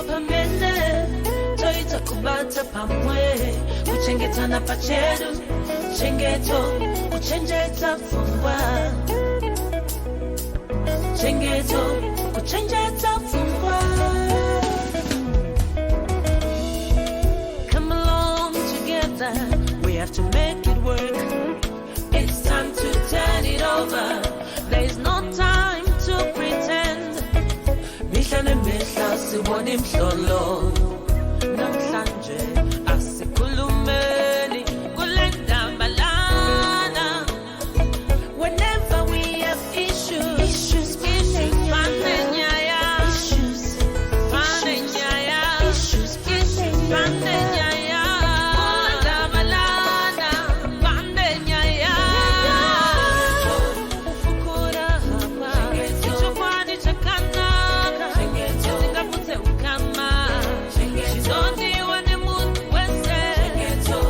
pamene toita kubata pamwe kuchengetana pachedu chengeto kuchenjeta fungwa chengeto kuchenjeta fungwa. Come along together, we have to make it work. It's time to turn it over. There's no time to pretend. Mihla nemihla sibona imhlolo namhlanje asikhulumeni kule ndambalana. Whenever we have issues panenyaya, panenyaya, ndambalana panenyaya. Ufukura hapa kichwani cha kanaka singapute ukama shizondiwa ni mundu wese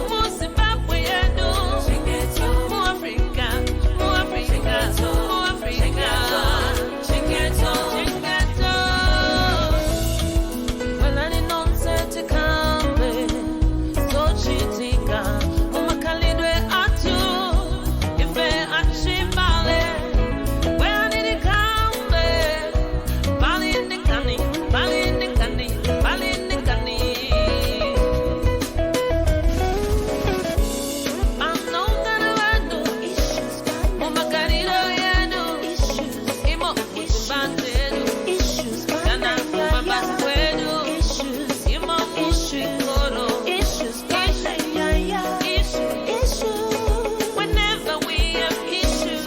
Muzimbabwe yedu Muafrika Walani nonse tikambe sochitika umakalidwe atu ife achibale weanidikambe balindikani anongana wenu umakalidwe yedu imo kutubandedu kana kubabasi kwedu imo mushikoro whenever we have issues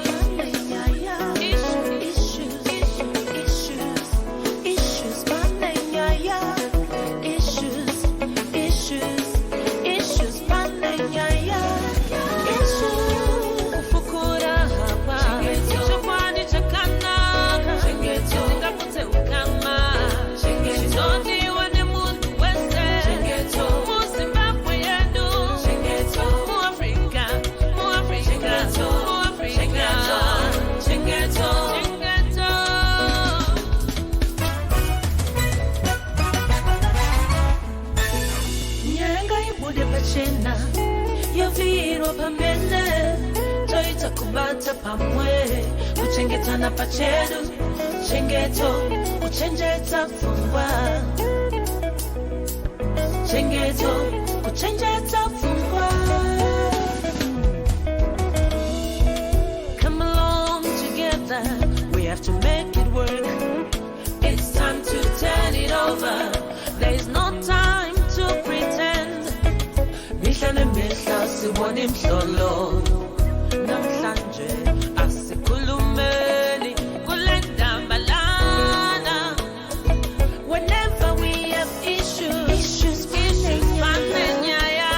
ufukura hapa kichwani cha kanaka singapute ukama shizondiwa ni mundu wese Muzimbabwe yedu Muafrika chengeto. Nyenga ibude pachena yovirwa pamene toita kubata pamwe kuchengetana pachedu chengeto kuchenjeta fungwa chengeto kuchenjeta fungwa. Come along together, we have to make it work. It's time to turn it over. There's no time to pretend. Mihla nemihla sibona imhlolo namhlanje asikhulumeni kule ndambalana. Whenever we have issues panenyaya,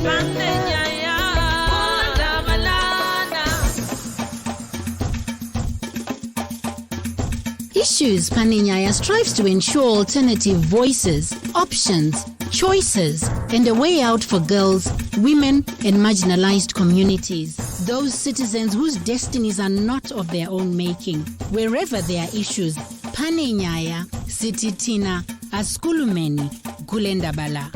panenyaya, ndambalana. Issues Paninyaya strives to ensure alternative voices, options, choices, and a way out for girls, women, and marginalized communities. Those citizens whose destinies are not of their own making. Wherever there are issues, Paninyaya, Sititina, Askulumeni, Gulendabala.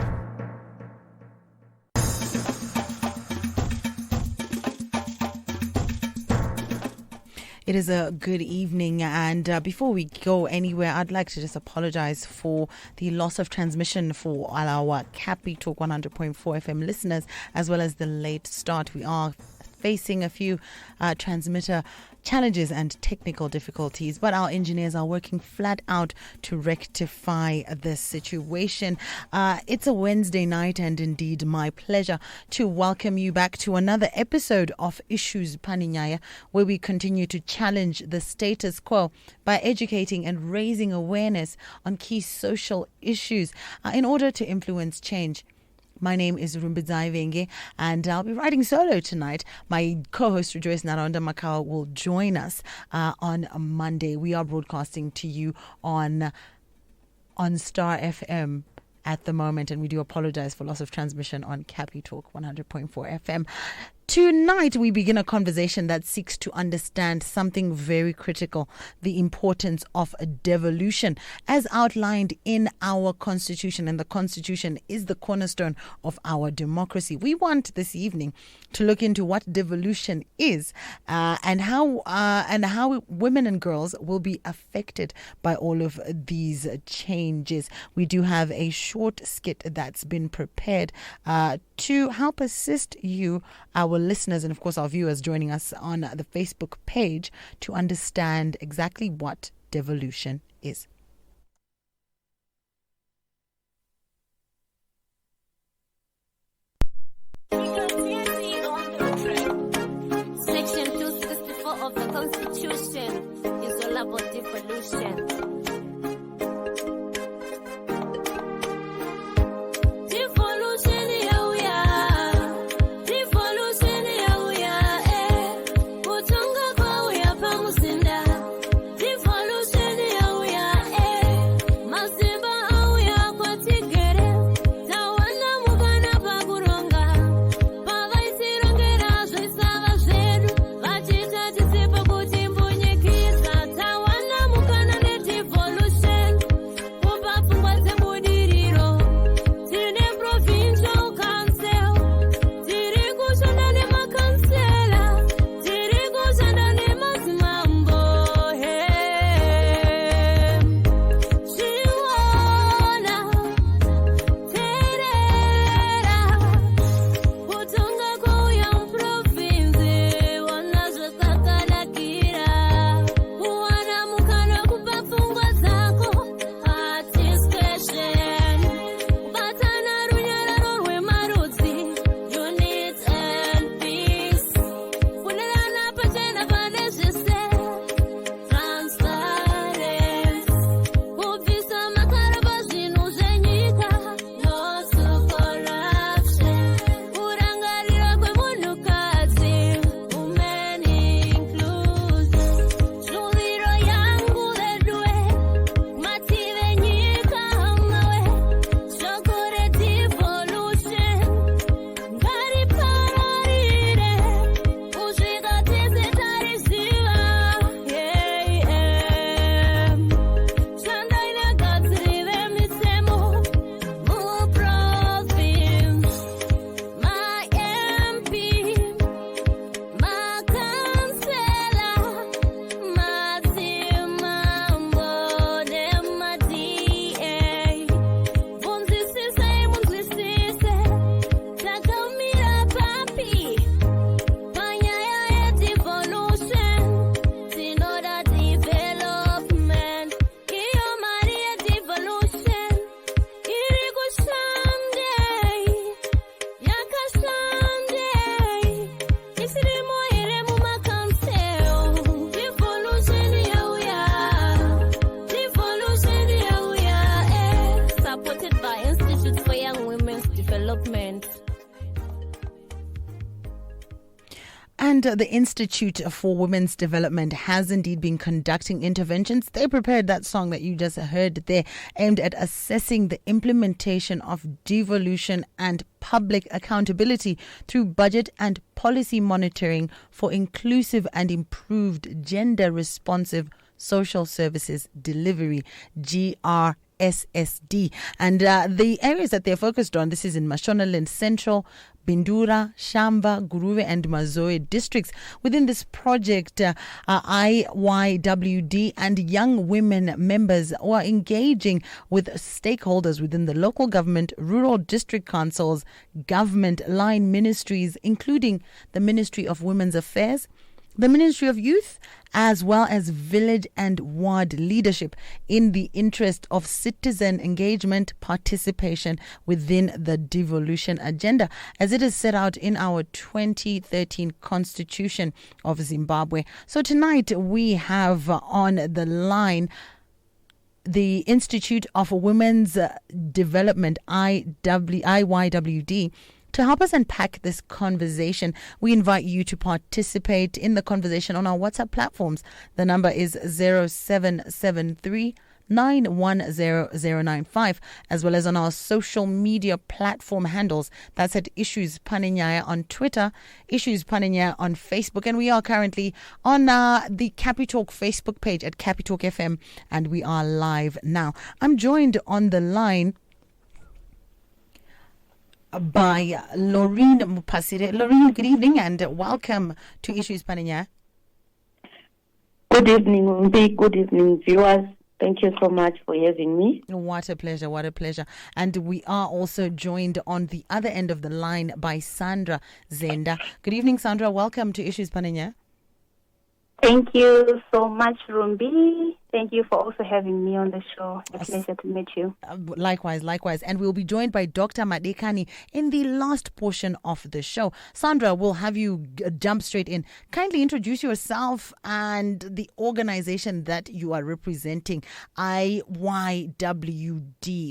It is a good evening, and before we go anywhere, I'd like to just apologize for the loss of transmission for all our Cappy Talk 100.4 FM listeners, as well as the late start. We are facing a few transmitter challenges and technical difficulties, but our engineers are working flat out to rectify this situation. It's a Wednesday night, and indeed my pleasure to welcome you back to another episode of Issues Paninyaya, where we continue to challenge the status quo by educating and raising awareness on key social issues in order to influence change. My name is Rumbidzai Venge, and I'll be riding solo tonight. My co-host Rejoice Naronda Makau will join us on Monday. We are broadcasting to you on Star FM at the moment, and we do apologize for loss of transmission on Cappy Talk 100.4 FM. Tonight, we begin a conversation that seeks to understand something very critical, the importance of devolution, as outlined in our Constitution. And the Constitution is the cornerstone of our democracy. We want this evening to look into what devolution is and how women and girls will be affected by all of these changes. We do have a short skit that's been prepared to help assist you, our listeners, and of course our viewers joining us on the Facebook page, to understand exactly what devolution is. Section 264 of the Constitution is all about devolution. And the Institute for Women's Development has indeed been conducting interventions. They prepared that song that you just heard there, aimed at assessing the implementation of devolution and public accountability through budget and policy monitoring for inclusive and improved gender-responsive social services delivery, GRSSD. And the areas that they're focused on, this is in Mashonaland Central, Bindura, Shamba, Guruve and Mazoe districts. Within this project, IYWD and young women members are engaging with stakeholders within the local government, rural district councils, government line ministries, including the Ministry of Women's Affairs, the Ministry of Youth, as well as village and ward leadership, in the interest of citizen engagement participation within the devolution agenda, as it is set out in our 2013 Constitution of Zimbabwe. So tonight we have on the line the Institute of Women's Development, IYWD. To help us unpack this conversation, we invite you to participate in the conversation on our WhatsApp platforms. The number is 0773 910095, as well as on our social media platform handles. That's at Issues Paninyaya on Twitter, Issues Paninyaya on Facebook, and we are currently on the Capi Talk Facebook page at Capi Talk FM, and we are live now. I'm joined on the line by Loreen Mupasire. Loreen, good evening and welcome to Issues Paninyaya. Good evening, Umbi. Good evening, viewers. Thank you so much for having me. What a pleasure, what a pleasure. And we are also joined on the other end of the line by Sandra Zenda. Good evening, Sandra. Welcome to Issues Paninyaya. Thank you so much, Rumbi. Thank you for also having me on the show. A pleasure to meet you. Likewise. And we'll be joined by Dr. Madekani in the last portion of the show. Sandra, we'll have you jump straight in. Kindly introduce yourself and the organization that you are representing, IYWD.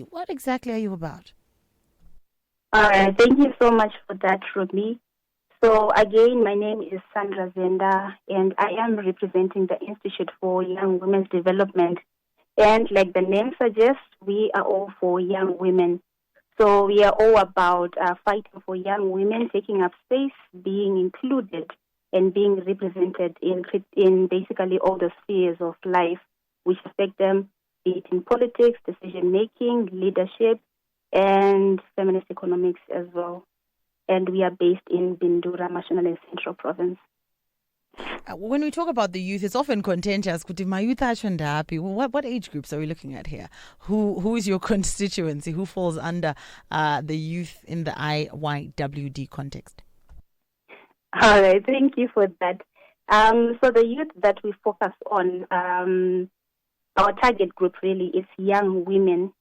What exactly are you about? All right. Thank you so much for that, Rumbi. So again, my name is Sandra Zenda, and I am representing the Institute for Young Women's Development. And like the name suggests, we are all for young women. So we are all about fighting for young women, taking up space, being included, and being represented in basically all the spheres of life which affect them, be it in politics, decision-making, leadership, and feminist economics as well. And we are based in Bindura, National and Central Province. When we talk about the youth, it's often contentious. My youth are happy. What age groups are we looking at here? Who is your constituency? Who falls under the youth in the IYWD context? All right, thank you for that. So the youth that we focus on, our target group really is young women.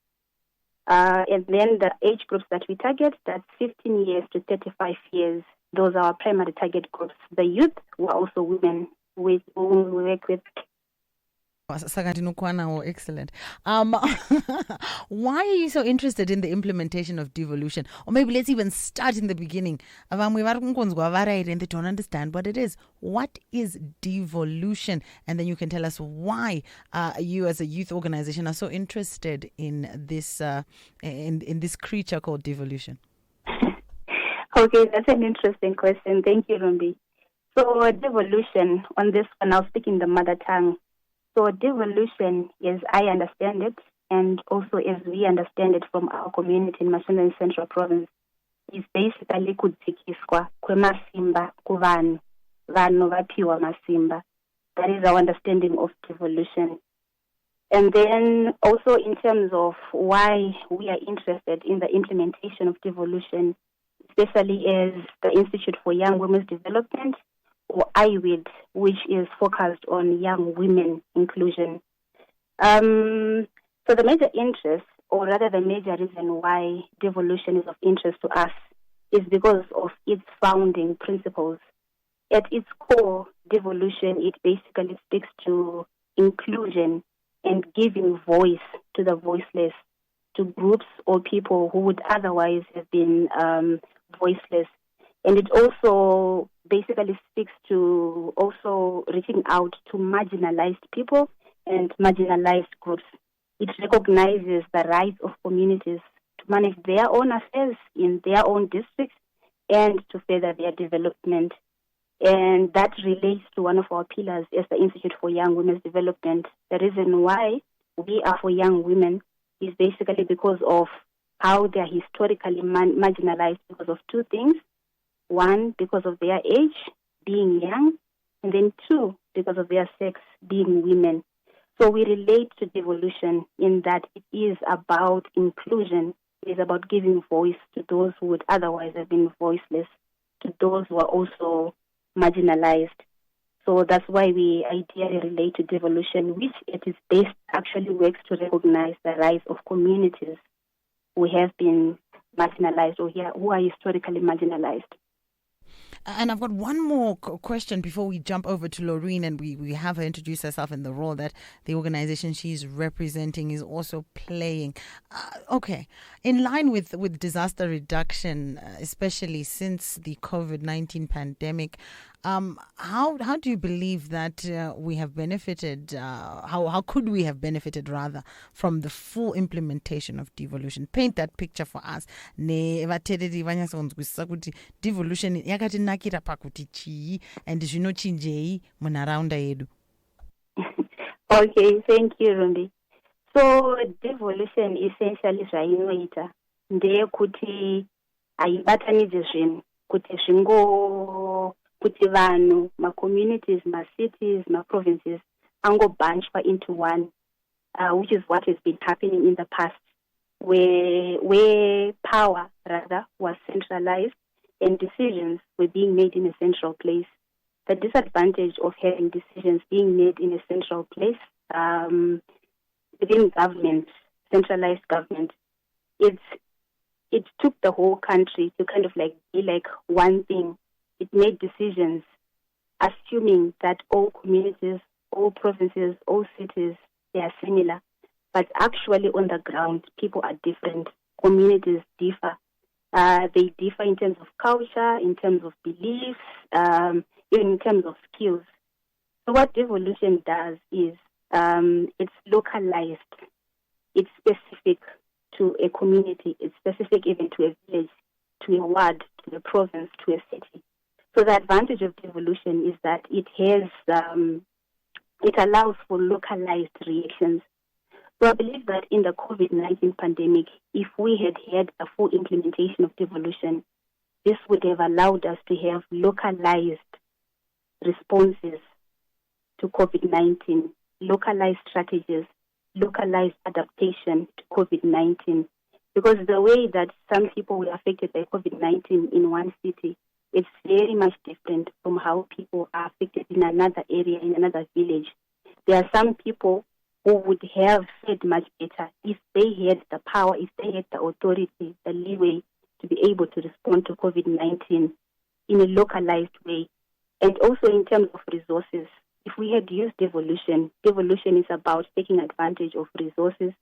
And then the age groups that we target, that's 15 years to 35 years. Those are our primary target groups. The youth were also women with whom we work with. Excellent. Why are you so interested in the implementation of devolution? Or maybe let's even start in the beginning. They don't understand what it is. What is devolution? And then you can tell us why you as a youth organization are so interested in this in this creature called devolution. Okay, that's an interesting question. Thank you, Rumbi. So devolution, on this one, I'll speak in the mother tongue. So devolution, as I understand it, and also as we understand it from our community in National and Central Province, is basically kudzikiswa kwemasimba kuvanhu, vanhu vapiwa masimba. That is our understanding of devolution. And then also in terms of why we are interested in the implementation of devolution, especially as the Institute for Young Women's Development, or IWID, which is focused on young women inclusion. So the major interest, or rather the major reason why devolution is of interest to us, is because of its founding principles. At its core, devolution, it basically speaks to inclusion and giving voice to the voiceless, to groups or people who would otherwise have been voiceless. And it also basically speaks to also reaching out to marginalized people and marginalized groups. It recognizes the rights of communities to manage their own affairs in their own districts and to further their development. And that relates to one of our pillars as the Institute for Young Women's Development. The reason why we are for young women is basically because of how they are historically marginalized because of two things. One, because of their age, being young, and then two, because of their sex, being women. So we relate to devolution in that it is about inclusion. It is about giving voice to those who would otherwise have been voiceless, to those who are also marginalized. So that's why we ideally relate to devolution, which at its base actually works to recognize the rights of communities who have been marginalized or who are historically marginalized. And I've got one more question before we jump over to Loreen and we have her introduce herself in the role that the organization she's representing is also playing. Okay, in line with disaster reduction, especially since the COVID-19 pandemic, How do you believe that we have benefited? How could we have benefited rather from the full implementation of devolution? Paint that picture for us. Ne vateereri vanyasonzwisisa kuti devolution yakatinakira pakuti chii and zvinochinjei munharaunda yedu. Okay, thank you, Rumbi. So devolution essentially zvainoita ndeyekuti haibatanidze zvinhu kuti kuti vanhu, ma-communities, ma-cities, ma-provinces angobunchwa into one, which is what has been happening in the past, where power rather was centralized and decisions were being made in a central place. The disadvantage of having decisions being made in a central place within government, centralized government, it took the whole country to kind of like be like one thing. It made decisions assuming that all communities, all provinces, all cities, they are similar. But actually on the ground, people are different. Communities differ. They differ in terms of culture, in terms of beliefs, even in terms of skills. So what devolution does is it's localized. It's specific to a community. It's specific even to a village, to a ward, to a province, to a city. So the advantage of devolution is that it allows for localized reactions. So I believe that in the COVID-19 pandemic, if we had had a full implementation of devolution, this would have allowed us to have localized responses to COVID-19, localized strategies, localized adaptation to COVID-19. Because the way that some people were affected by COVID-19 in one city, it's very much different from how people are affected in another area, in another village. There are some people who would have fared much better if they had the power, if they had the authority, the leeway to be able to respond to COVID-19 in a localized way. And also in terms of resources, if we had used devolution is about taking advantage of resources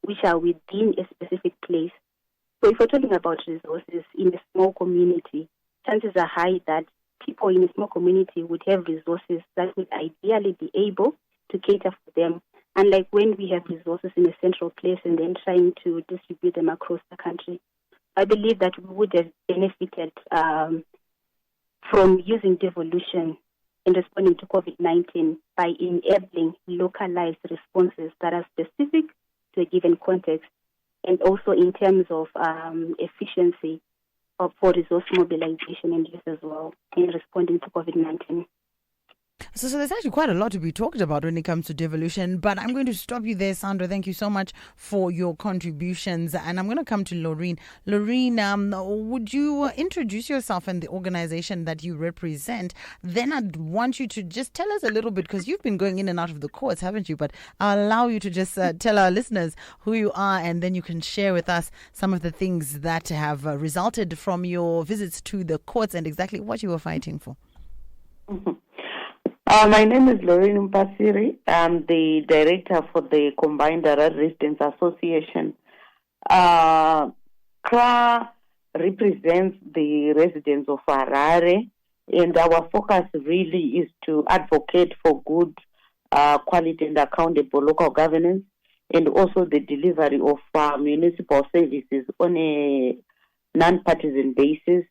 which are within a specific place. So if we're talking about resources in a small community, chances are high that people in a small community would have resources that would ideally be able to cater for them. Unlike when we have resources in a central place and then trying to distribute them across the country. I believe that we would have benefited from using devolution in responding to COVID-19 by enabling localized responses that are specific to a given context, and also in terms of efficiency for resource mobilization and use as well in responding to COVID-19. So there's actually quite a lot to be talked about when it comes to devolution, but I'm going to stop you there, Sandra. Thank you so much for your contributions. And I'm going to come to Loreen. Loreen, would you introduce yourself and the organization that you represent? Then I'd want you to just tell us a little bit, because you've been going in and out of the courts, haven't you? But I'll allow you to just tell our listeners who you are, and then you can share with us some of the things that have resulted from your visits to the courts and exactly what you were fighting for. Mm-hmm. My name is Lorraine Mpasiri. I'm the director for the Combined Harare Residents Association. CRA represents the residents of Harare, and our focus really is to advocate for good, quality and accountable local governance, and also the delivery of municipal services on a non-partisan basis,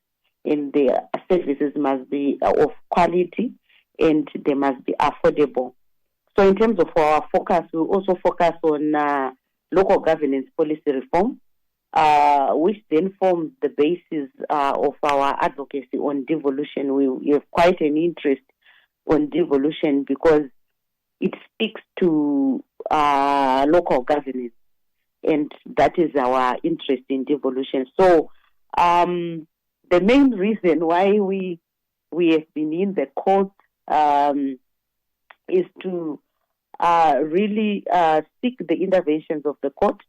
and the services must be of quality and they must be affordable. So in terms of our focus, we also focus on local governance policy reform, which then forms the basis of our advocacy on devolution. We have quite an interest on devolution because it speaks to local governance, and that is our interest in devolution. So the main reason why we have been in the court is to really seek the interventions of the court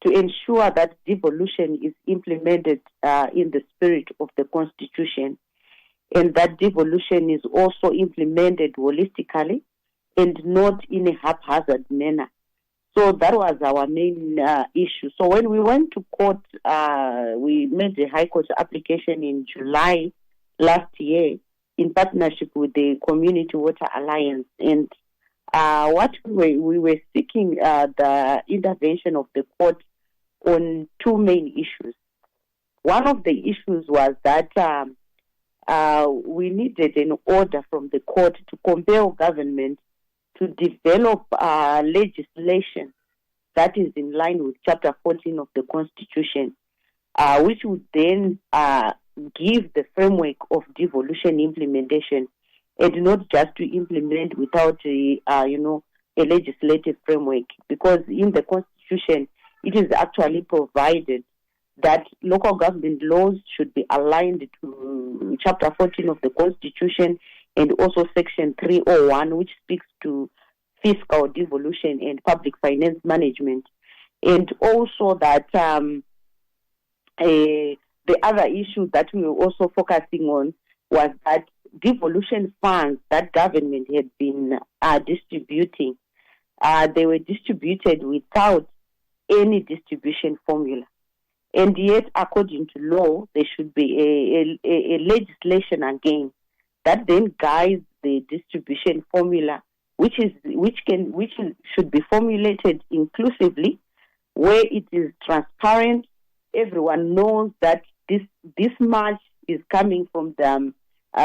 to ensure that devolution is implemented in the spirit of the Constitution, and that devolution is also implemented holistically and not in a haphazard manner. So that was our main issue. So when we went to court, we made a High Court application in July last year, in partnership with the Community Water Alliance. And what we were seeking the intervention of the court on two main issues. One of the issues was that we needed an order from the court to compel government to develop legislation that is in line with Chapter 14 of the Constitution, which would then give the framework of devolution implementation, and not just to implement without a legislative framework. Because in the Constitution, it is actually provided that local government laws should be aligned to Chapter 14 of the Constitution and also Section 301, which speaks to fiscal devolution and public finance management. And also that the other issue that we were also focusing on was that devolution funds that government had been distributing, they were distributed without any distribution formula. And yet, according to law, there should be a legislation again that then guides the distribution formula, which should be formulated inclusively, where it is transparent. Everyone knows that this much is coming from the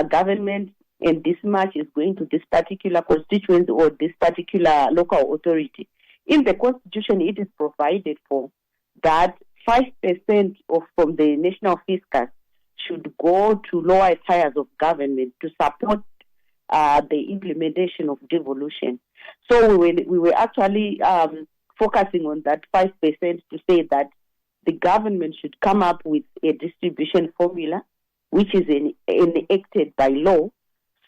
government, and this much is going to this particular constituency or this particular local authority. In the Constitution, it is provided for that 5% from the national fiscus should go to lower tiers of government to support the implementation of devolution. So we were actually focusing on that 5% to say that the government should come up with a distribution formula, which is enacted by law,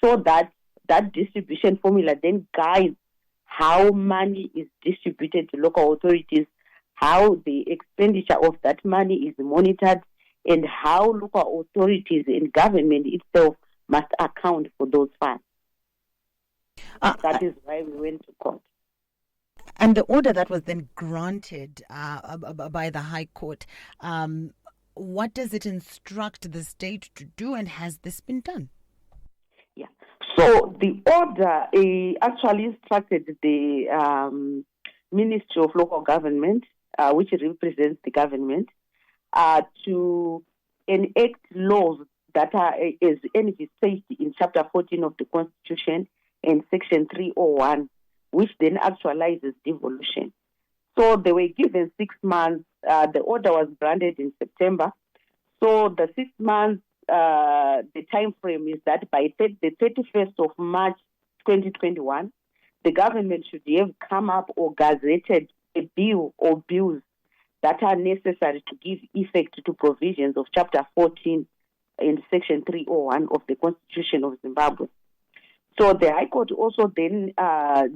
so that that distribution formula then guides how money is distributed to local authorities, how the expenditure of that money is monitored, and how local authorities and government itself must account for those funds. That is why we went to court. And the order that was then granted by the High Court, what does it instruct the state to do, and has this been done? Yeah. So the order actually instructed the Ministry of Local Government, which represents the government, to enact laws that are as envisaged in Chapter 14 of the Constitution and Section 301, which then actualizes devolution. So they were given 6 months. The order was granted in September. So the 6 months, the time frame is that by the 31st of March 2021, the government should have come up or gazetted a bill or bills that are necessary to give effect to provisions of Chapter 14 and Section 301 of the Constitution of Zimbabwe. So the High Court also then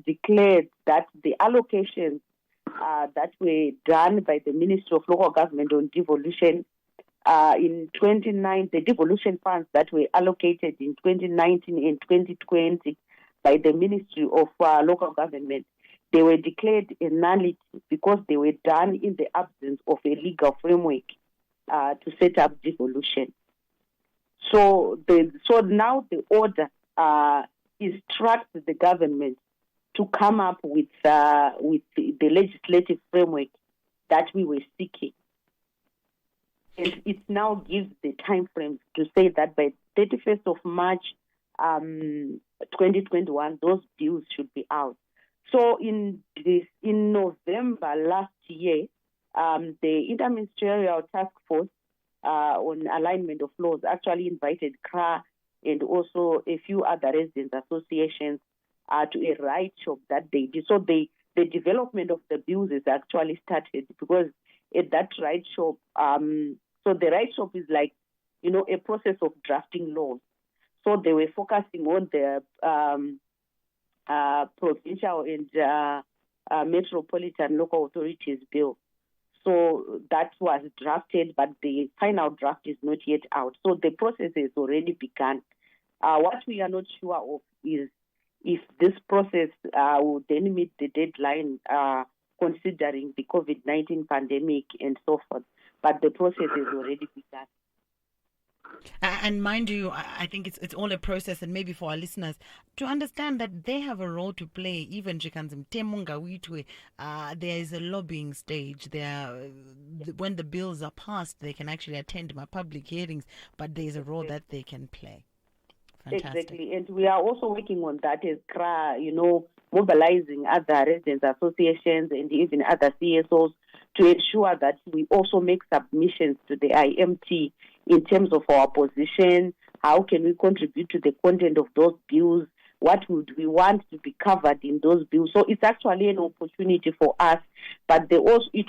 declared that the allocations that were done by the Ministry of Local Government on devolution in 2019, the devolution funds that were allocated in 2019 and 2020 by the Ministry of Local Government, they were declared a nullity because they were done in the absence of a legal framework to set up devolution. So now the order instructs the government to come up with the legislative framework that we were seeking. And it now gives the time frame to say that by 31st of March 2021, those bills should be out. So in November last year, the Interministerial Task Force on Alignment of Laws actually invited CRA and also a few other residents associations to a right shop that they did. So the development of the bills is actually started because at that right shop, so the right shop is like, a process of drafting laws. So they were focusing on the provincial and metropolitan local authorities bill. So that was drafted, but the final draft is not yet out. So the process has already begun. What we are not sure of is if this process will then meet the deadline considering the COVID-19 pandemic and so forth. But the process has already begun. And mind you, I think it's all a process, and maybe for our listeners to understand that they have a role to play. Even there is a lobbying stage. When the bills are passed, they can actually attend my public hearings, but there is a role that they can play. Fantastic. Exactly, and we are also working on that as CRA, mobilizing other residents associations and even other CSOs to ensure that we also make submissions to the IMT in terms of our position, how can we contribute to the content of those bills, what would we want to be covered in those bills. So it's actually an opportunity for us, but it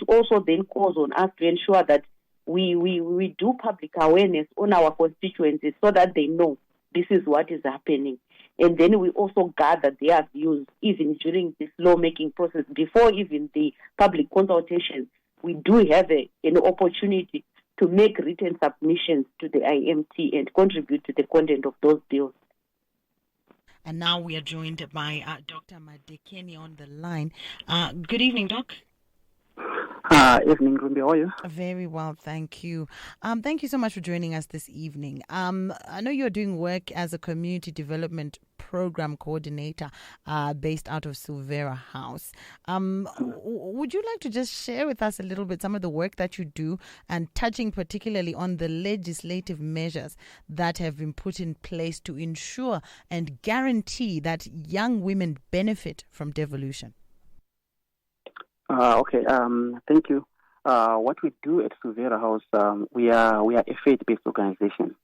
also then calls on us to ensure that we do public awareness on our constituencies so that they know this is what is happening. And then we also gather their views even during this lawmaking process. Before even the public consultation, we do have an opportunity to make written submissions to the IMT and contribute to the content of those bills. And now we are joined by Dr. Madekeni on the line. Good evening, Doc. Evening, Rumbi. How are you? Very well, thank you. Thank you so much for joining us this evening. I know you're doing work as a community development program coordinator based out of Silvera House. Would you like to just share with us a little bit some of the work that you do, and touching particularly on the legislative measures that have been put in place to ensure and guarantee that young women benefit from devolution? Okay. Thank you. What we do at Silvera House, we are a faith-based organization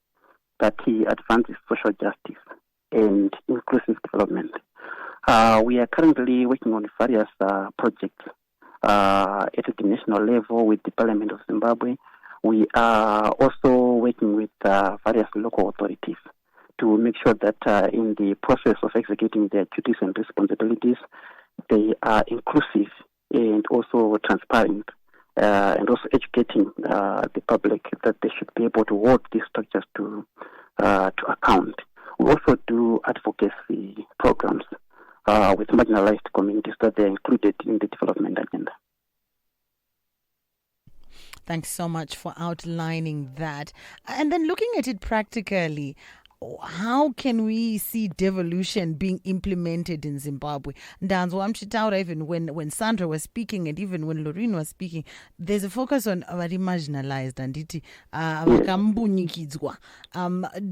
that advances social justice and inclusive development. We are currently working on various projects at the national level with the Parliament of Zimbabwe. We are also working with various local authorities to make sure that in the process of executing their duties and responsibilities, they are inclusive and also transparent, and also educating the public that they should be able to hold these structures to account. We also do advocacy programs with marginalized communities that they're included in the development agenda. Thanks so much for outlining that. And then looking at it practically, how can we see devolution being implemented in Zimbabwe? Even when Sandra was speaking and even when Lorraine was speaking, there's a focus on very marginalized and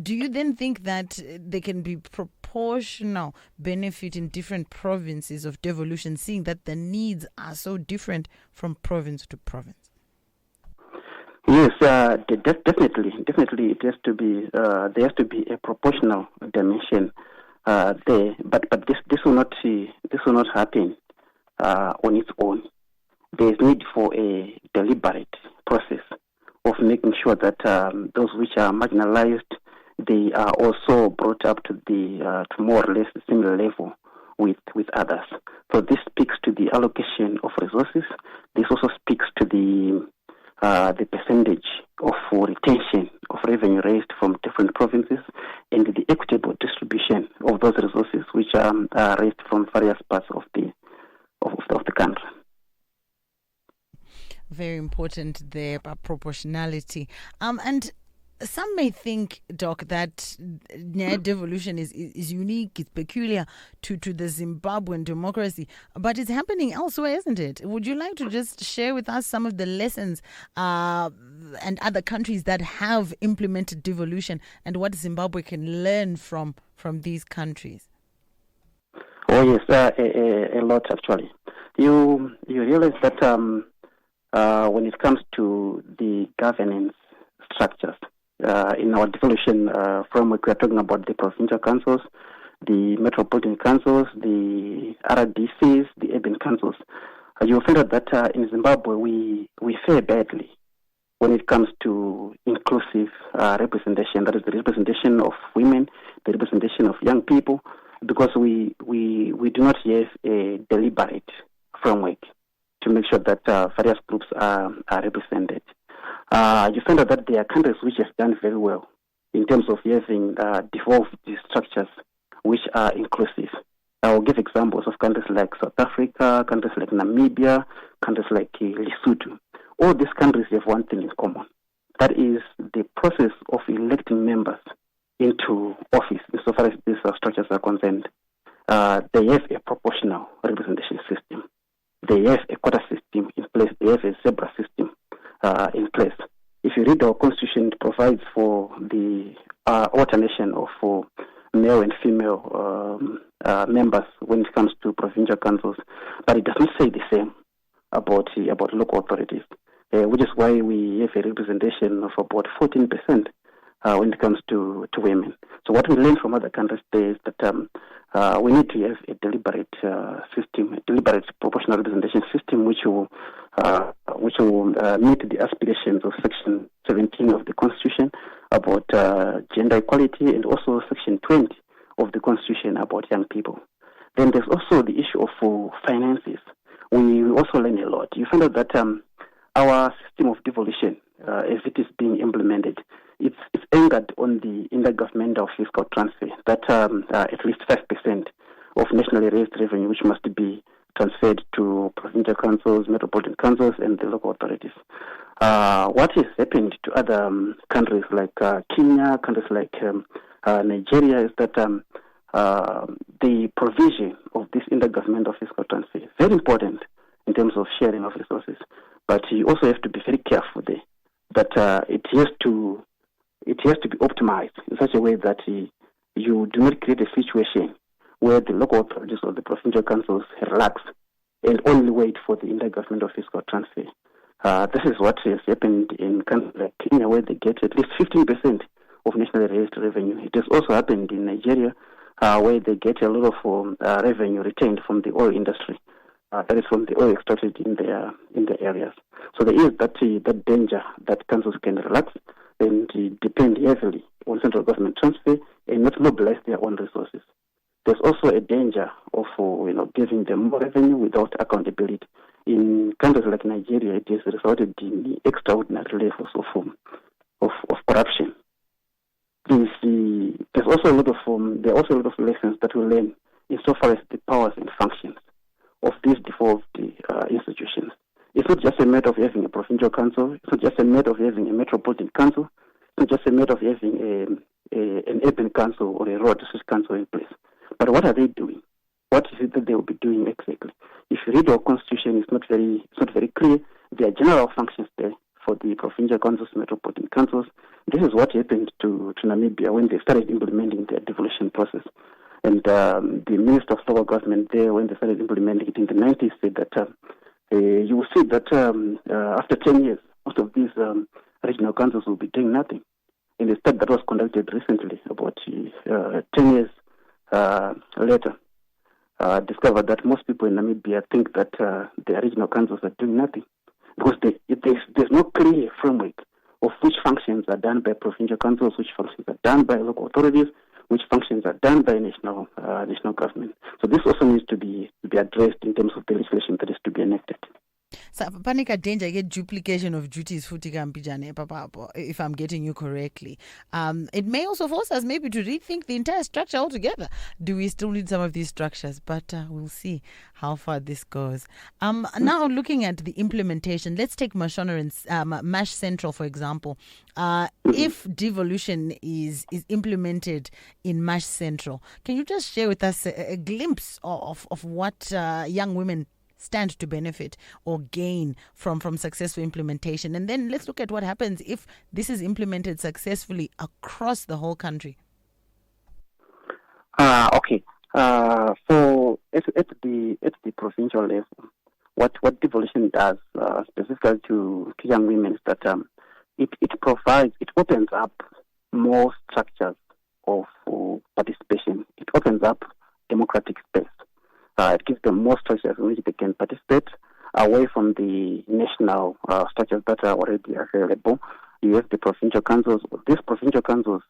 do you then think that there can be proportional benefit in different provinces of devolution, seeing that the needs are so different from province to province? Yes, definitely. It has to be. There has to be a proportional dimension there, but this will not happen on its own. There is need for a deliberate process of making sure that those which are marginalized, they are also brought up to the to more or less the similar level with others. So this speaks to the allocation of resources. This also speaks to the percentage of retention of revenue raised from different provinces and the equitable distribution of those resources which are raised from various parts of the country. Very important there about proportionality. And some may think, Doc, that devolution is unique, it's peculiar to the Zimbabwean democracy, but it's happening elsewhere, isn't it? Would you like to just share with us some of the lessons and other countries that have implemented devolution and what Zimbabwe can learn from these countries? Oh yes, a lot actually. You realize that when it comes to the governance structures, in our devolution framework, we are talking about the provincial councils, the metropolitan councils, the RDCs, the urban councils. You'll find out that in Zimbabwe we fare badly when it comes to inclusive representation. That is the representation of women, the representation of young people, because we do not have a deliberate framework to make sure that various groups are represented. You find out that there are countries which have done very well in terms of having devolved these structures which are inclusive. I will give examples of countries like South Africa, countries like Namibia, countries like Lesotho. All these countries have one thing in common. that is the process of electing members into office, insofar as these structures are concerned. They have a proportional representation system. They have a quota system in place. They have a zebra system in place. If you read our constitution, it provides for the alternation of male and female members when it comes to provincial councils, but it does not say the same about local authorities, which is why we have a representation of about 14% when it comes to women. So what we learn from other countries there is that we need to have a deliberate system, a deliberate proportional representation system, which will meet the aspirations of Section 17 of the Constitution about gender equality, and also Section 20 of the Constitution about young people. Then there's also the issue of finances. We also learn a lot. You find out that our system of devolution, as it is being implemented, it's anchored on the intergovernmental fiscal transfer, that at least 5% of nationally raised revenue, which must be transferred to provincial councils, metropolitan councils, and the local authorities. What has happened to other countries like Kenya, countries like Nigeria, is that the provision of this intergovernmental fiscal transfer is very important in terms of sharing of resources. But you also have to be very careful there, that it has to be optimized in such a way that you do not create a situation where the local authorities or the provincial councils relax and only wait for the intergovernmental fiscal transfer. This is what has happened in countries like Kenya, where they get at least 15% of nationally raised revenue. It has also happened in Nigeria, where they get a lot of revenue retained from the oil industry. That is from the oil extracted in their areas. So there is that danger that councils can relax and depend heavily on central government transfer and not mobilize their own resources. There's also a danger of giving them more revenue without accountability. In countries like Nigeria, it has resulted in extraordinary levels of corruption. There's also a lot of lessons that we learn insofar as the powers and functions of these devolved institutions. It's not just a matter of having a provincial council. It's not just a matter of having a metropolitan council. It's not just a matter of having an urban council or a rural district council in place. But what are they doing? What is it that they will be doing exactly? If you read our constitution, it's not very clear. There are general functions there for the provincial councils, metropolitan councils. This is what happened to Namibia when they started implementing their devolution process. And the Minister of Local Government there, when they started implementing it in the 90s, said that you will see that after 10 years, most of these regional councils will be doing nothing. And the study that was conducted recently, about 10 years later, discovered that most people in Namibia think that the regional councils are doing nothing, because there's no clear framework of which functions are done by provincial councils, which functions are done by local authorities, which functions are done by national government. So this also needs to be addressed in terms of the legislation that is to be enacted. So panika danger get duplication of duties if I'm getting you correctly. It may also force us maybe to rethink the entire structure altogether. Do we still need some of these structures? But we'll see how far this goes. Now looking at the implementation, let's take Mashonaland and Mash Central, for example. If devolution is implemented in Mash Central, can you just share with us a glimpse of what young women stand to benefit or gain from successful implementation? And then let's look at what happens if this is implemented successfully across the whole country. Okay. So at the provincial level, what devolution does specifically to young women is that it opens up more structures of participation. It opens up democratic space. It gives them more structures in which they can participate away from the national structures that are already available. You have the provincial councils. These provincial councils,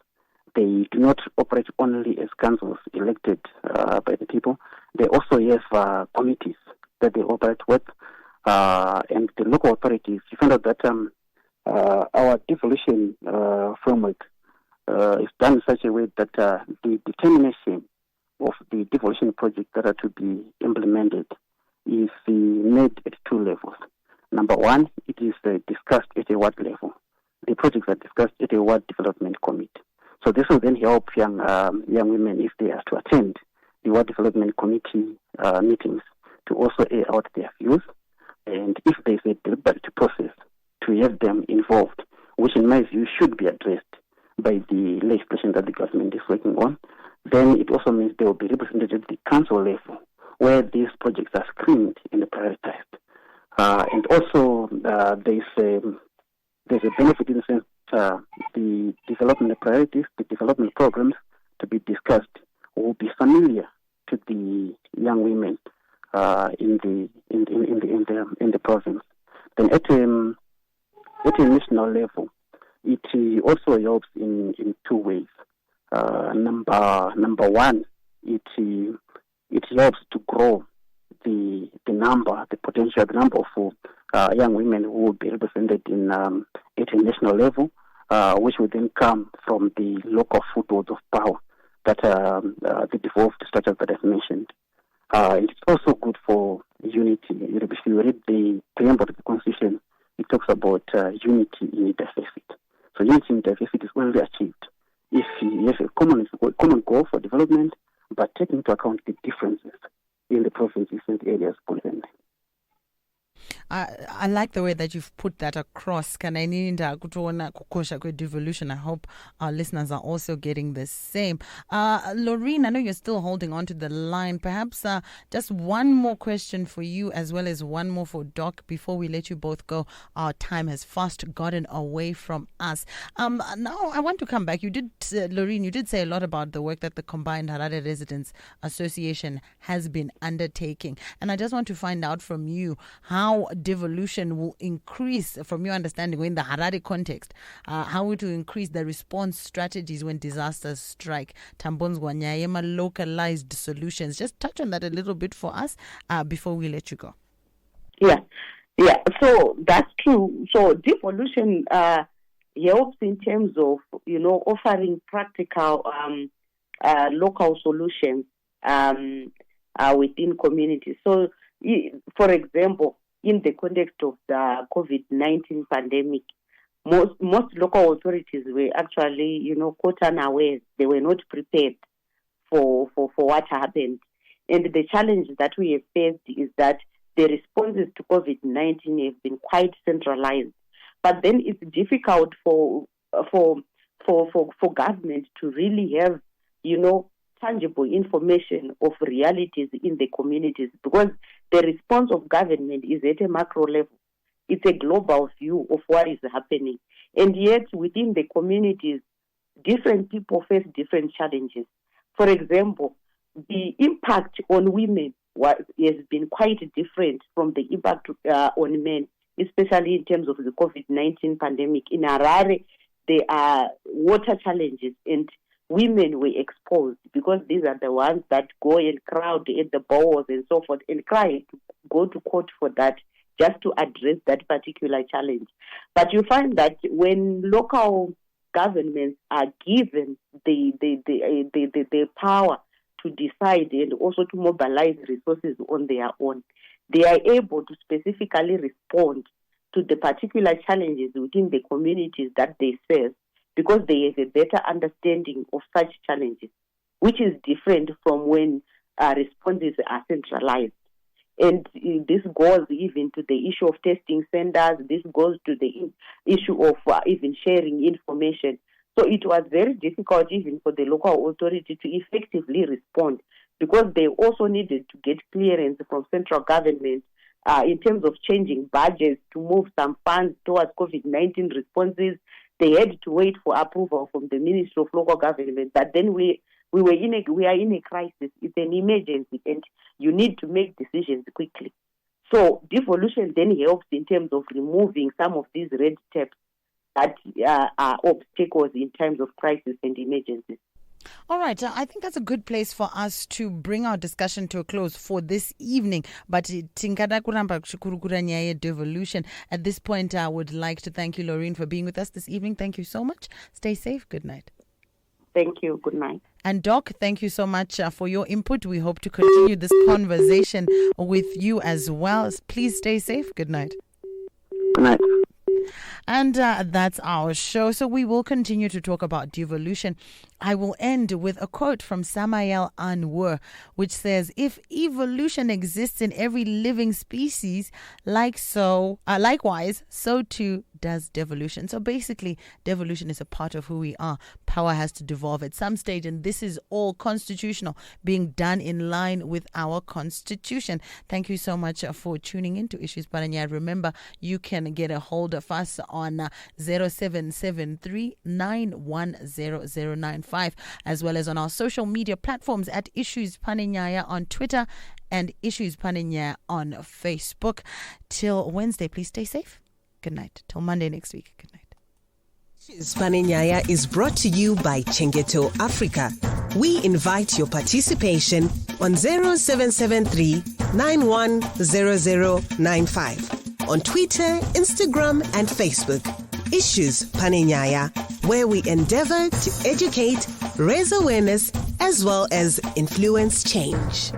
they do not operate only as councils elected by the people. They also have committees that they operate with. And the local authorities, you find out that our devolution framework is done in such a way that the determination of the devolution projects that are to be implemented is made at two levels. Number one, it is discussed at a ward level. the projects are discussed at a ward development committee. So this will then help young women, if they are to attend the ward development committee meetings, to also air out their views, and if there's a deliberative process, to have them involved, which in my view should be addressed by the legislation that the government is working on. Then it also means there will be represented at the council level, where these projects are screened and prioritized. And also there's a benefit in the sense the development priorities, the development programs to be discussed will be familiar to the young women in the province. Then at a national level, it also helps in two ways. Number one, it helps to grow the number of young women who will be represented in at a national level, which will then come from the local footholds of power that the devolved structures that I've mentioned. It's also good for unity. If you read the preamble of the Constitution, it talks about unity in diversity. So unity in diversity is only achieved if you have a common goal for development, but take into account the differences in the provinces and areas concerned. I like the way that you've put that across. Kananinda kutuona kukosha kwe devolution. I hope our listeners are also getting the same. Loreen, I know you're still holding on to the line. Perhaps just one more question for you, as well as one more for Doc, before we let you both go. Our time has fast gotten away from us. Now I want to come back. You did, Loreen, you did say a lot about the work that the Combined Harare Residents Association has been undertaking. And I just want to find out from you how devolution will increase, from your understanding, in the Harare context, how it will increase the response strategies when disasters strike. Tambonzwanyayema localized solutions. Just touch on that a little bit for us before we let you go. Yeah. So that's true. So devolution helps in terms of, offering practical local solutions within communities. So, for example, in the context of the COVID-19 pandemic, most local authorities were actually, caught unawares. They were not prepared for what happened. And the challenge that we have faced is that the responses to COVID-19 have been quite centralized. But then it's difficult for government to really have, tangible information of realities in the communities, because the response of government is at a macro level. It's a global view of what is happening. And yet within the communities, different people face different challenges. For example, the impact on women has been quite different from the impact on men, especially in terms of the COVID-19 pandemic. In Harare, there are water challenges, and women were exposed because these are the ones that go and crowd at the bowels and so forth and cry to go to court for that, just to address that particular challenge. But you find that when local governments are given the power to decide and also to mobilize resources on their own, they are able to specifically respond to the particular challenges within the communities that they serve, because they have a better understanding of such challenges, which is different from when responses are centralized. And this goes even to the issue of testing centers. This goes to the issue of even sharing information. So it was very difficult even for the local authority to effectively respond, because they also needed to get clearance from central government in terms of changing budgets to move some funds towards COVID-19 responses. They had to wait for approval from the Ministry of Local Government. But then we are in a crisis. It's an emergency, and you need to make decisions quickly. So devolution then helps in terms of removing some of these red tapes that are obstacles in times of crisis and emergencies. All right, I think that's a good place for us to bring our discussion to a close for this evening. But tinkada kuramba kushukuru nyaya devolution. At this point, I would like to thank you, Loreen, for being with us this evening. Thank you so much. Stay safe. Good night. Thank you. Good night. And Doc, thank you so much for your input. We hope to continue this conversation with you as well. Please stay safe. Good night. Good night. And that's our show. So we will continue to talk about devolution. I will end with a quote from Samael Anwar, which says, if evolution exists in every living species, likewise, so too does devolution. So basically, devolution is a part of who we are. Power has to devolve at some stage, and this is all constitutional, being done in line with our constitution. Thank you so much for tuning in to Issues Pananya. Remember, you can get a hold of us on 0773910095, as well as on our social media platforms at Issues Pananya on Twitter and Issues Pananya on Facebook. Till Wednesday, please stay safe. Good night. Till Monday next week. Good night. Issues Panenya is brought to you by Chengeto Africa. We invite your participation on 0773 910095 on Twitter, Instagram, and Facebook. Issues Panenya, where we endeavor to educate, raise awareness, as well as influence change.